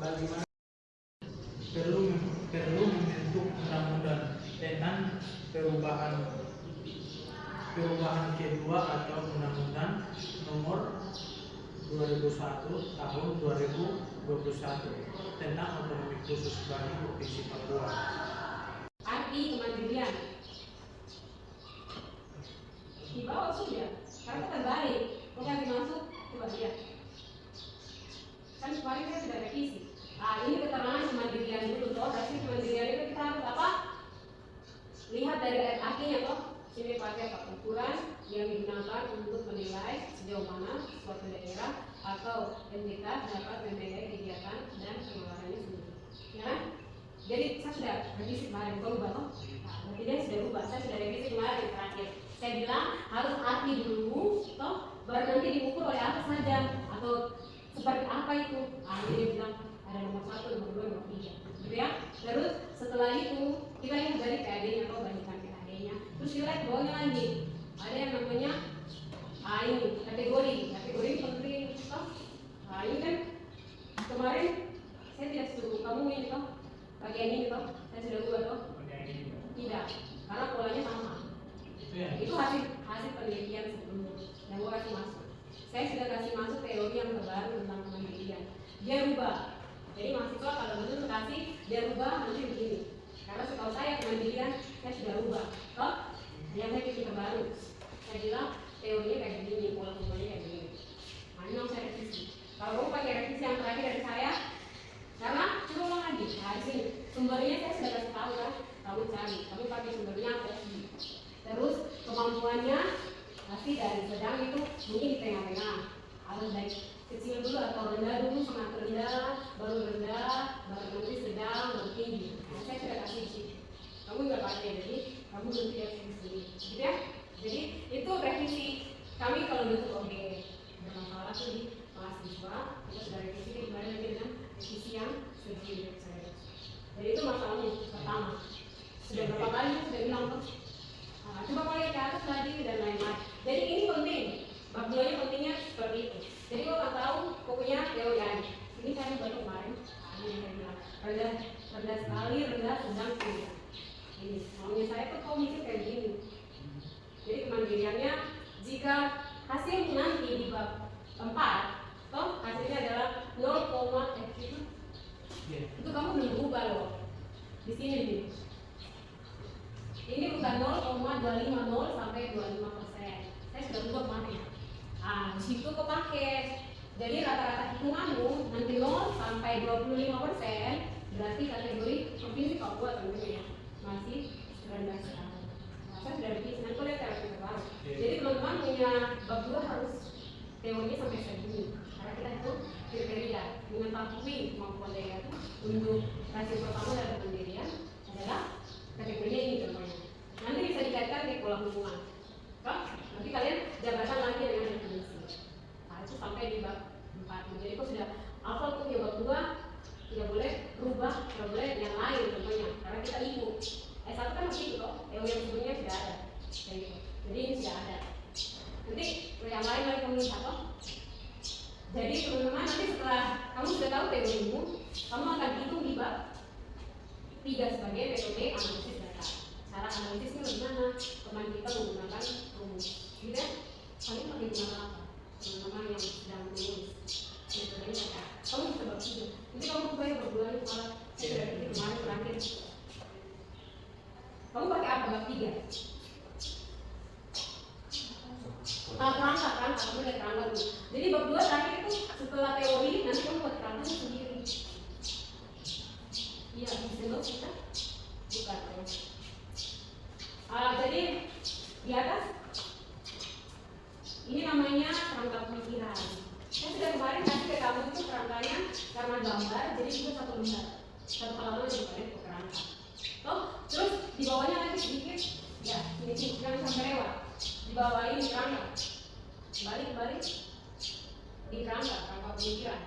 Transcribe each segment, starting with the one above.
bagaimana perlu membentuk undang-undang dengan perubahan kedua atau undang-undang nomor 2001 tahun 2021 tentang otonomi khusus bagi Provinsi Papua. Arti kemandirian di bawah sudah, karena terbalik, bukan dimasuk coba lihat. Kan kemarin saya sudah revisi. Ini keterangan kemandirian dulu toh. Tapi kemandirian itu kita harus apa? Lihat dari ayat artinya toh. Sini pakai ukuran yang digunakan untuk menilai sejauh mana suatu daerah atau entitas dapat membiayai kegiatan dan pengeluarannya sendiri. Ya kan? Jadi saya sudah revisi kemarin, kok ubah toh? Berarti dia sudah ubah. Saya sudah revisi kemarin terakhir. Saya bilang harus arti dulu, toh baru nanti diukur oleh apa saja atau seperti apa itu. Ini dia bilang ada nomor 1, nomor 2, nomor 3, gitu ya. Terus setelah itu kita lihat dari PAD-nya atau bandingkan PAD-nya. Terus kita lihat bawahnya lagi ada yang namanya ini kategori ini penting toh. Ini kan kemarin saya tidak suruh kamu ini toh bagian ini toh, saya sudah buat toh. Tidak, karena polanya sama. Itu hasil penelitian sebelumnya yang gua kasih masuk. Saya sudah kasih masuk teori yang terbaru tentang kemandirian. Dia rubah. Jadi mahasiswa kalau betul kasih dia rubah nanti begini. Karena setahu saya kemandirian saya sudah rubah. Toh, yang saya bikin terbaru. Saya bilang teorinya kayak begini, pola pola kayak begini. Nah, ini saya revisi. Kalau kamu pakai revisi yang terakhir dari saya, karena coba ulang lagi. Nah, di sini sumbernya saya sudah kasih tahu kan. Kamu cari, kamu pakai sumbernya apa sih? Terus kemampuannya pasti dari sedang itu mungkin di tengah-tengah. Harus dari kecil dulu atau rendah dulu, sangat rendah, baru nanti sedang, baru tinggi. Nah, saya sudah kasih di sini. Kamu nggak pakai, jadi kamu nanti lihat di sini, gitu ya. Jadi itu revisi kami kalau bentuk OB bermasalah tuh di mahasiswa kita sudah revisi kemarin lagi dengan revisi yang segini saya. Jadi itu masalahnya pertama. Sudah berapa kali sudah bilang tuh. Nah, coba kalau lihat ke atas lagi dan lain-lain. Jadi ini penting. Bab 2-nya pentingnya seperti itu. Jadi kalau nggak tahu pokoknya teori aja. Ini saya baru kemarin. Ini yang saya bilang rendah sekali, rendah sedang tinggi. Ini maunya saya tuh kok mikir kayak gini. Jadi kemandiriannya jika hasil nanti di bab 4, toh hasilnya adalah 0, itu kamu belum berubah loh. Di sini nih. Ini bukan 0,250 sampai 25%. Saya sudah ubah kemarin. Nah, di situ kok pakai. Jadi rata-rata hitunganmu nanti 0 sampai 25% berarti kategori provinsi Papua tentunya masih rendah sekali. Nah, saya sudah bikin. Nanti lihat teori terbaru. Jadi teman-teman punya bab 2 harus teorinya sampai segini. Karena kita itu kriteria mengetahui kemampuan daerah itu untuk rasio pertama dari kemandirian adalah kategorinya ini contohnya. Nanti bisa dikaitkan di pola hubungan. Nanti kalian jabatan lagi dengan definisi. Nah, itu sampai di bab 4. Jadi kok sudah hafal tuh ya bab 2 tidak boleh berubah, tidak boleh yang lain contohnya. Karena kita ikut. S1 kan masih itu loh. Yang sebelumnya sudah ada. Gitu. Jadi ini sudah ada. Nanti yang lain lagi kamu lihat toh. Jadi teman-teman nanti setelah kamu sudah tahu teorimu, kamu akan hitung di bab 3 sebagai metode analisis data. Cara analisisnya bagaimana? Teman kita menggunakan rumus, gitu ya? Kalian pakai guna apa? Teman-teman yang sedang menulis metodenya data. Kamu bisa bab 3. Nanti kamu bayar berdua nih kalau saya sudah pikir kemarin terakhir. Kamu pakai apa bab 3? Kerangka, kamu lihat kerangka dulu. Jadi bab 2 terakhir itu setelah teori nanti kamu buat kerangkanya sendiri. Iya, bisa kita bukan. Jadi di atas ini namanya kerangka pemikiran. Saya sudah kemarin kasih ke kamu itu kerangkanya karena gambar, jadi juga satu lembar, satu halaman yang dipakai ke kerangka. Terus di bawahnya lagi sedikit, ya ini jangan sampai lewat. Di bawah ini kerangka, balik di kerangka pemikiran.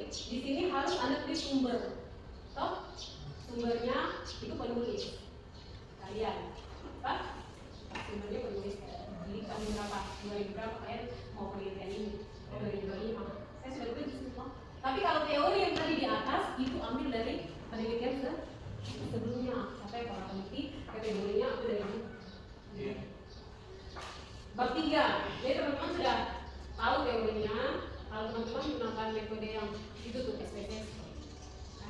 Di sini harus ada tulis sumber. Toh sumbernya itu penulis kalian, sumbernya penulis. Jadi tahun berapa, 2000 kalian mau penelitian ini, 2025. Saya sudah tulis semua. Tapi kalau teori yang tadi di menggunakan metode yang itu tuh SPSS.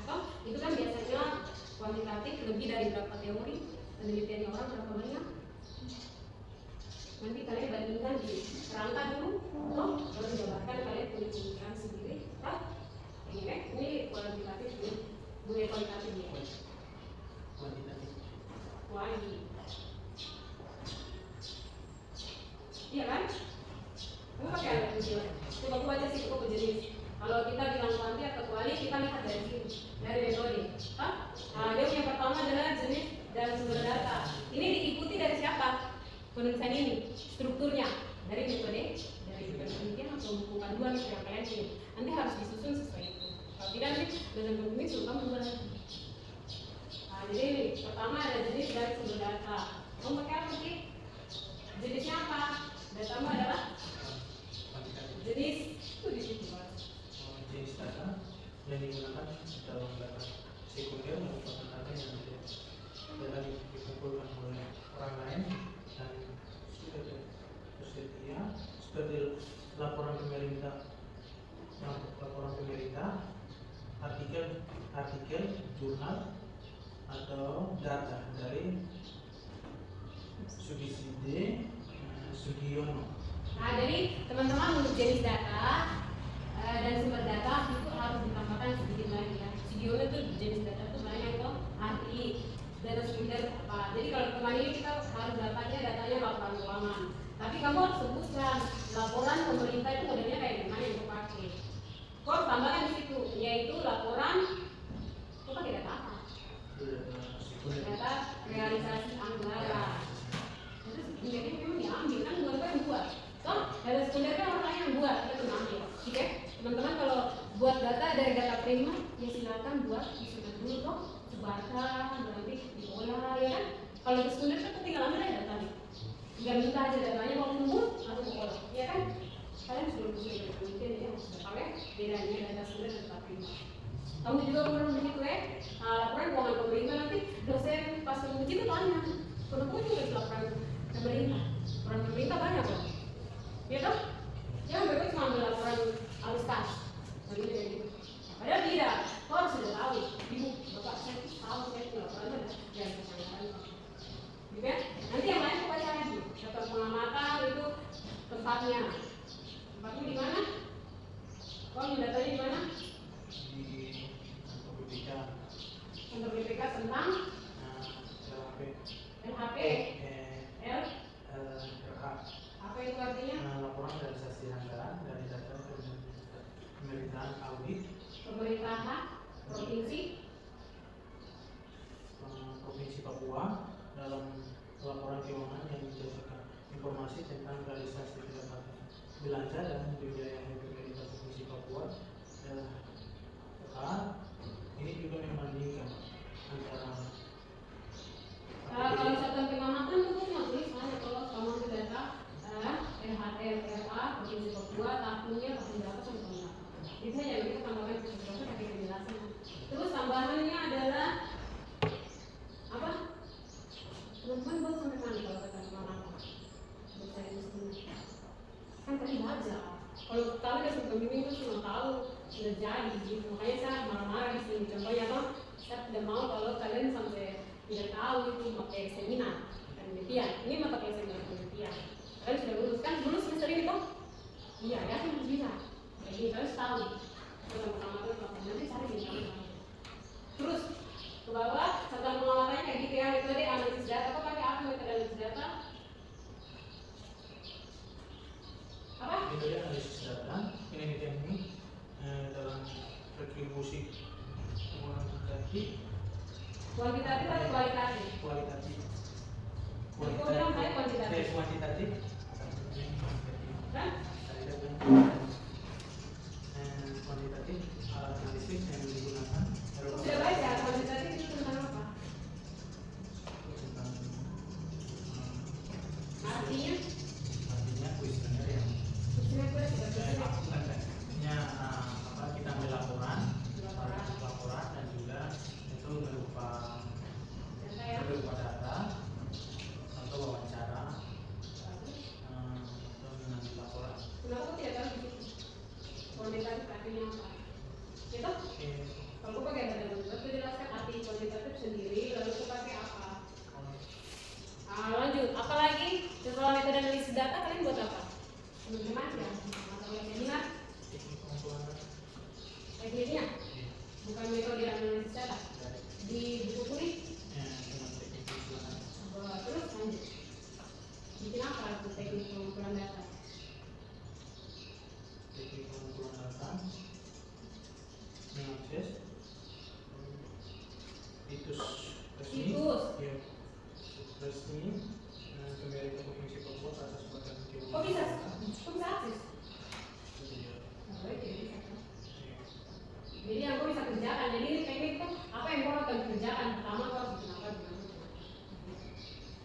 Nah, itu kan biasanya kuantitatif lebih dari berapa teori, penelitiannya orang berapa banyak. Nanti kalian bandingkan di kerangka dulu, baru dijabarkan kalian punya pemikiran sendiri. Ini kuantitatif ini, dunia kualitatif ya. Kuantitatif. Kuali. Iya kan? Kamu pakai alat uji. Coba aku baca sih kok jenis. Kalau kita bilang kuanti atau kuali, kita lihat dari sini, dari metode. Dia yang pertama adalah jenis dan sumber data. Ini diikuti dari siapa? Penulisan ini, strukturnya dari metode, dari penelitian atau buku panduan yang kalian pilih. Nanti harus disusun sesuai itu. Kalau tidak nanti dengan buku ini suka berubah lagi. Jadi ini pertama ada jenis dari sumber data. Kamu pakai apa sih? Jenisnya apa? Datamu adalah jenis itu di situ. Jenis data yang digunakan dalam data sekunder merupakan data yang tidak dikumpulkan oleh orang lain dan sudah tersedia seperti laporan pemerintah, artikel, jurnal atau data dari Sugiono. Nah, jadi teman-teman untuk jenis data dan sumber data itu harus ditambahkan sedikit lagi ya. Sugiono itu jenis data itu banyak kok, arti data sumber apa. Jadi kalau kemarin ini kita harus datanya laporan keuangan. Tapi kamu harus sebutkan laporan pemerintah itu modelnya kayak gimana yang kamu pakai. Kok tambahkan di situ, yaitu laporan, kok pakai data apa? Data realisasi anggaran. Jadi memang diambil kan bukan yang buat. Data sekunder kan orang lain yang buat, kita tuh ambil. Oke, teman-teman kalau buat data dari data primer, ya silakan buat disusun dulu toh, sebarkan, nanti diolah ya kan. Kalau data sekunder kan tinggal ambil aja datanya. Tinggal minta aja datanya mau nunggu, langsung olah, ya kan? Kalian sudah dari penelitian ya, sudah tahu ya bedanya data sekunder dan data primer. Kamu juga perlu begitu ya. Laporan keuangan pemerintah nanti dosen pas menguji itu tanya, kenapa juga laporan pemerintah banyak loh, ya toh? Jangan mereka cuma ambil laporan arus kas, begini kayak gitu. Padahal tidak, kau harus sudah tahu. Ibu, bapak saya tahu saya itu laporan ada yang kesalahan. Gitu ya? Nanti yang lain kau baca lagi. Data pengamatan itu tempatnya di mana? Kau datanya di mana? Di Kantor BPK tentang LHP. Apa itu artinya? Laporan realisasi anggaran dari data pemerintahan audit Pemerintahan Provinsi Papua dalam laporan keuangan yang berdasarkan informasi tentang realisasi pendapatan belanja dan pembiayaan pemerintah Provinsi Papua. Ini juga membandingkan antara kalau misalkan pengamatan itu cuma tulisannya. Kalau kamu ambil data LHRA Provinsi Papua tahunnya tahun berapa sampai tahun berapa, itu aja kita tambahkan ke sesuatu pakai penjelasan. Terus tambahannya adalah apa? Teman-teman buat sampai mana kalau kata apa? Baca ini kan tadi baca. Kalau kalian udah sampai pembimbing itu cuma tahu sudah jadi gitu. Makanya saya marah-marah di sini. Contohnya apa? Saya tidak mau kalau kalian sampai tidak tahu itu pakai seminar penelitian. Ini mata pelajaran penelitian. Kalian sudah lulus kan? Lulus semester ini toh? Iya, ya kan harus bisa. Jadi kalian tahu. Pertama-tama itu nanti cari di sana. Terus ke bawah satuan pengamatannya kayak gitu ya. Metode analisis data. Kok pakai apa metode analisis data? Apa? metode analisis data ini dalam retribusi kuantitatif Kuantitatif atau kualitatif? Kualitatif. Kau bilang saya kuantitatif. Kuantitatif. Kan? Kuantitatif analisis yang digunakan. Sudah baca kuantitatif itu tentang apa? Artinya? Artinya kuesioner yang kita ambil laporan dan juga itu berupa data atau wawancara Yes. Situs resmi. Situs. Ya. Resmi pemerintah Provinsi Papua atas badan keuangan. Kok bisa akses? Iya. Nah, boleh jadi bisa kan? Jadi yang kau bisa kerjakan, jadi ini teknik itu apa yang kau akan kerjakan. Pertama kau harus bikin apa,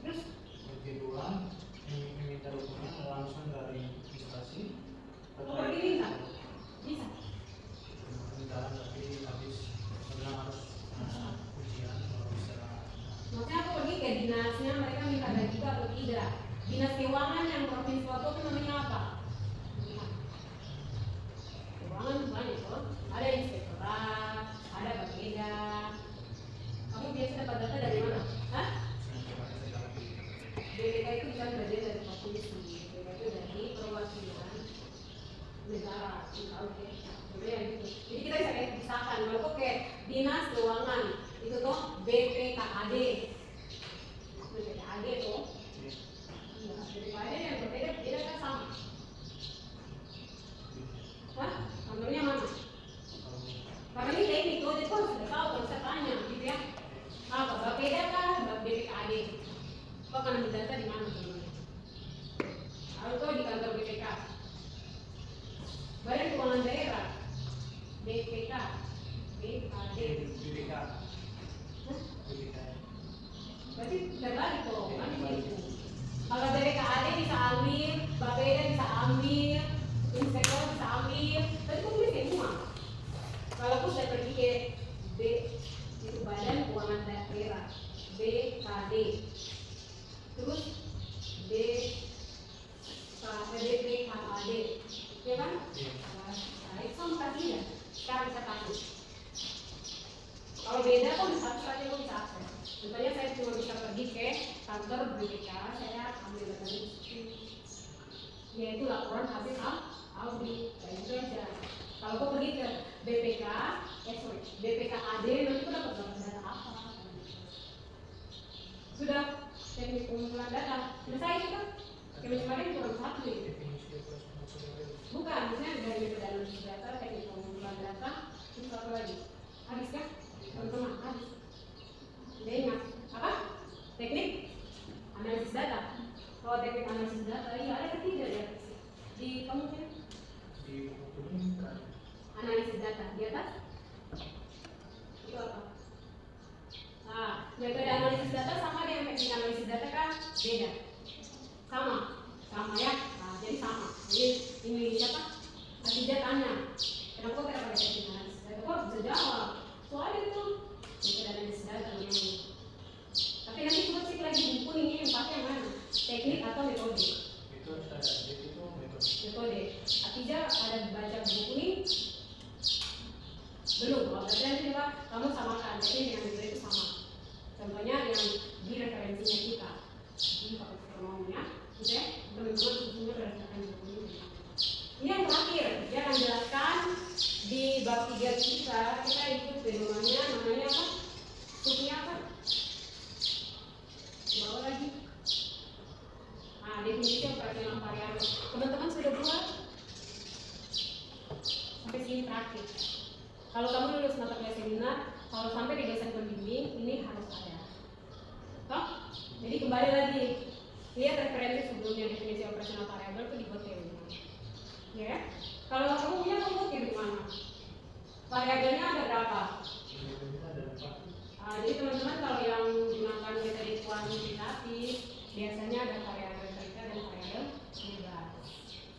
terus Yang kedua, meminta dokumen langsung dari instansi. kau pergi bisa? Bisa. Jalan tapi habis sebenarnya harus ujian kalau bisa. Maksudnya aku pergi ke dinasnya, mereka minta ada juga atau tidak. Dinas keuangan yang provinsi Papua itu namanya apa? Keuangan banyak loh. Ada inspektorat, ada Bapeda. Kamu biasa dapat data dari mana? Hah? BPK itu bukan bagian dari provinsi. BPK itu dari perwakilan negara. Oke. Jadi kita bisa kayak pisahkan. Kalau kok kayak dinas keuangan itu tuh BPKAD. BPKAD tuh. Iya, BPKAD yang berbeda kan sama. Hah? Kantornya mana? Karena ini teknik tuh, jadi kok sudah tahu kalau saya tanya gitu ya. Apa? Bapeda kah? BPKAD. Kok akan ambil data di mana sebenarnya? Atau di kantor BPK? Badan Keuangan Daerah. BPK, BKD, BPK. BPK. berarti terbalik tuh, kan gitu. Kalau BPKD bisa ambil, Bapeda bisa ambil, inspektor bisa ambil, tapi kok boleh semua. Kalau aku sudah pergi ke B, itu Badan Keuangan Daerah, BKD, terus BPKD, ya kan? Nah, itu sama tadi ya. Sekarang bisa takut. Kalau beda kok bisa saja kok bisa akses. Contohnya saya cuma bisa pergi ke kantor BPK, saya ambil data yaitu laporan hasil audit, itu aja. Kalau kau pergi ke BPK, BPKAD nanti kau dapat data apa? Sudah teknik pengumpulan data selesai itu kan? Kemarin cuma satu ya. Bukan, misalnya dari analisis data, teknik pengumpulan data, itu apa lagi? Habis kan? Teman-teman, habis. Udah ingat? Apa? Teknik analisis data. Kalau teknik analisis data, iya ada ketiga ya. Di kamu kan? Di buku ini kan. Analisis data, di atas? Itu apa? Nah, metode analisis data sama dengan teknik analisis data kan? Beda. Sama ya. Nah, jadi sama. Jadi ini siapa? Adija tanya, kenapa kok kita pakai teknik analisis data? Kok bisa jawab? Soalnya itu metode analisis data namanya. Tapi nanti coba cek lagi buku ini yang pakai yang mana? Teknik atau metode? Itu saya itu metode. Metode. Adija ada baca buku ini? Belum. Kalau berarti nanti coba kamu samakan. Jadi dengan metode itu sama. Contohnya yang di referensinya kita. Ini pakai ekonominya. Oke, teman-teman semua berdasarkan buku ini. Ini yang terakhir, dia akan jelaskan di bab 3 kita ikut pedomannya namanya apa? Subnya apa? Bawa lagi. Nah, definisi operasional variabel. Teman-teman sudah buat? Sampai sini terakhir. Kalau kamu lulus mata kuliah seminar, kalau sampai di dosen pembimbing, ini harus ada. Toh? Jadi kembali lagi. Lihat referensi sebelumnya definisi operasional variabel itu dibuat kayak gimana. Ya, kalau kamu punya kamu kayak gimana? Variabelnya ada berapa? Jadi teman-teman kalau yang gunakan metode kuantitatif biasanya ada variabel terikat dan variabel bebas.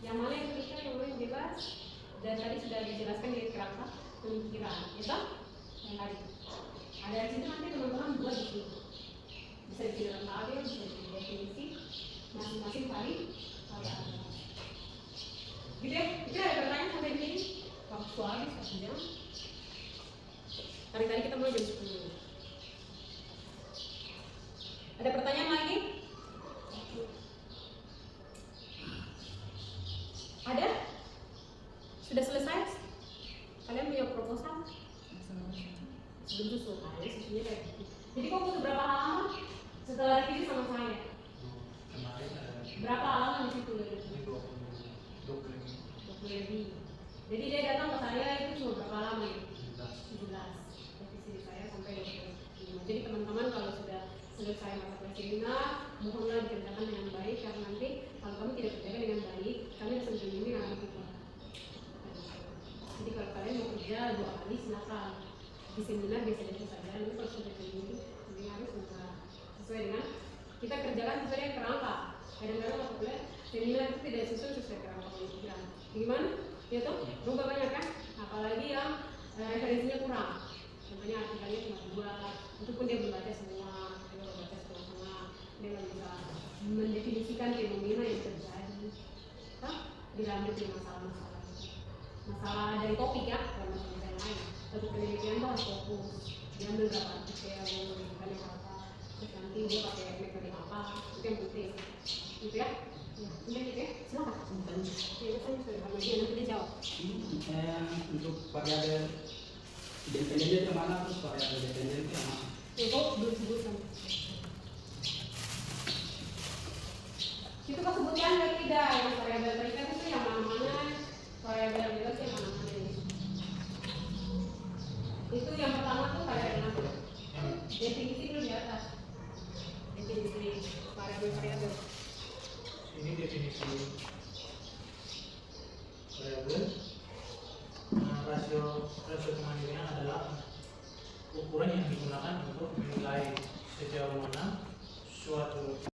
Yang mana yang terikat, yang mana yang bebas? Dan tadi sudah dijelaskan di kerangka pemikiran, ya toh? Yang tadi. Ada di situ nanti teman-teman buat di sini. Bisa dibilang tabel, bisa definisi masing-masing variabel. Gitu ya, itu ada pertanyaan sampai di sini. Waktu habis 1 jam. Kali-kali kita mulai jam 10. Ada pertanyaan lagi? Ada? Sudah selesai? Kalian punya proposal? Belum susul. Nah, ini susunya kayak gitu. Jadi kok butuh berapa halaman? Setelah revisi sama saya. Kemarin ada Berapa halaman di situ? 20 lebih. 20 lebih. Jadi dia datang ke saya itu cuma berapa lama ya? Sebentar. Revisi saya sampai 25. Jadi teman-teman kalau sudah selesai mata kuliah seminar, mohonlah dikerjakan dengan baik karena nanti kalau kamu tidak kerjakan dengan baik, kami bisa menjadi anak kita. Jadi kalau kalian mau kerja 2 kali silakan. Di seminar biasa-biasa saja, nanti kalau sudah ini harus sesuai dengan kita kerjakan sesuai dengan kerangka. Kadang-kadang mata kuliah seminar itu tidak sesuai kerangka pemikiran. Gimana? Ya toh, berubah banyak kan? Apalagi yang referensinya kurang. Contohnya artikelnya cuma 2, itu pun dia belum baca semua, dia baru baca setengah-setengah, dia nggak bisa mendefinisikan fenomena yang terjadi. Di dalam masalah dari topik ya, bukan masalah yang lain. Tapi penelitian itu harus fokus, dia ambil berapa artikel, rujukannya apa, terus nanti dia pakai metode apa, itu yang penting. Gitu ya? Udah gitu ya? Silakan. Ya, saya sudah nanti dia jawab. Untuk variabel independennya itu mana, terus variabel dependen itu yang mana? Itu belum sebutkan. Itu kau sebutkan atau tidak? Yang variabel terikat itu yang mana-mana, variabel yang jelas yang mana-mana ini. Itu yang pertama tuh variabel apa? Definisi dulu di atas. Definisi variabel. Ini definisi variabel. Rasio kemandirian adalah ukuran yang digunakan untuk menilai sejauh mana suatu